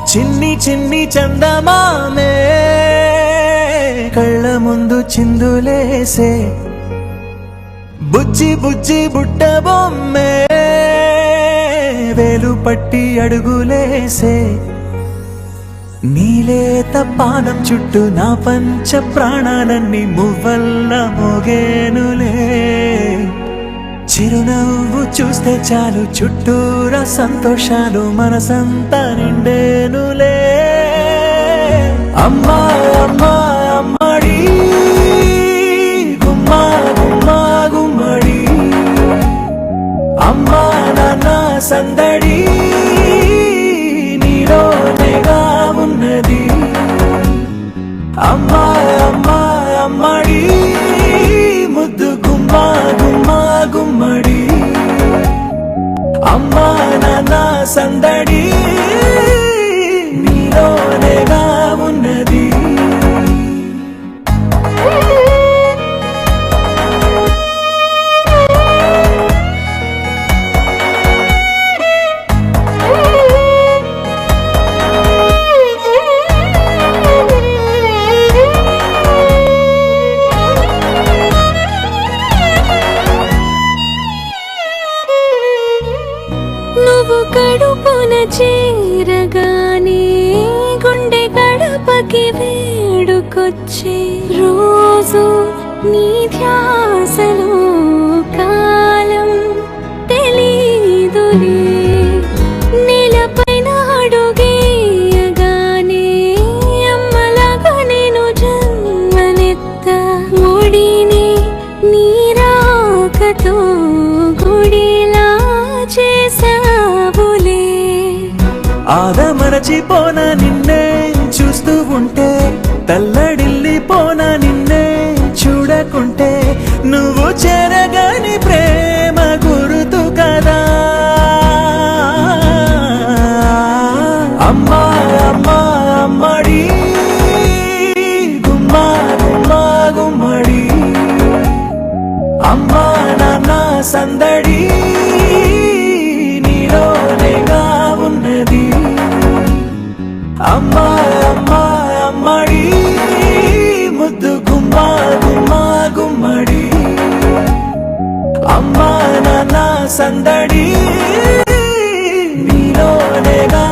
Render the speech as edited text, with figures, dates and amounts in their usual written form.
చిన్ని చిన్ని చందమామే కళ్ళ ముందు చిందులేసే బుజ్జి బుజ్జి బుట్ట బొమ్మే వేలు పట్టి అడుగులేసే నీలేత పానం చుట్టూ నా పంచ ప్రాణాలన్నీ మువ్వల్ల మోగేనులే చిరునవ్వు చూస్తే చాలు చుట్టూరా సంతోషాలు మనసంతా నిండేనులే అమ్మా అమ్మా అమ్మడి గుమ్మా గుమ్మా గుమ్మడి అమ్మా నాన్న సందడి నీలోనేగా ఉన్నది అమ్మా అమ్మా అమ్మడి ముద్దు గుమ్మా గుమ్మా గుమ్మడి అమ్మా నాన్న సందడి నీలోనేగా ఉన్నది నువ్వు కడుపున చేరగానే గుండె గడపకి వేడుకొచ్చే రోజు నీ ధ్యాసలో కాలం తెలీదులే నేలపైన అడుగేయగానే అమ్మలాగా నేను జన్మనెత్త ఒడిని నీ రాకతో గుడిలా చేసావులే ఆదమరచిపోనా నిన్నే చూస్తూ ఉంటే తల్లడిల్లిపోనా నిన్నే చూడకుంటే నువ్వు చెరగని ప్రేమ గురుతు కదా అమ్మా అమ్మా అమ్మడి గుమ్మా గుమ్మా గుమ్మడి అమ్మా నాన్న సందడి నీలోనేగా ఉన్నది అమ్మా అమ్మా అమ్మడి ముద్దు గుమ్మా గుమ్మా గుమ్మడి అమ్మా నాన్న సందడి నీలోనేగా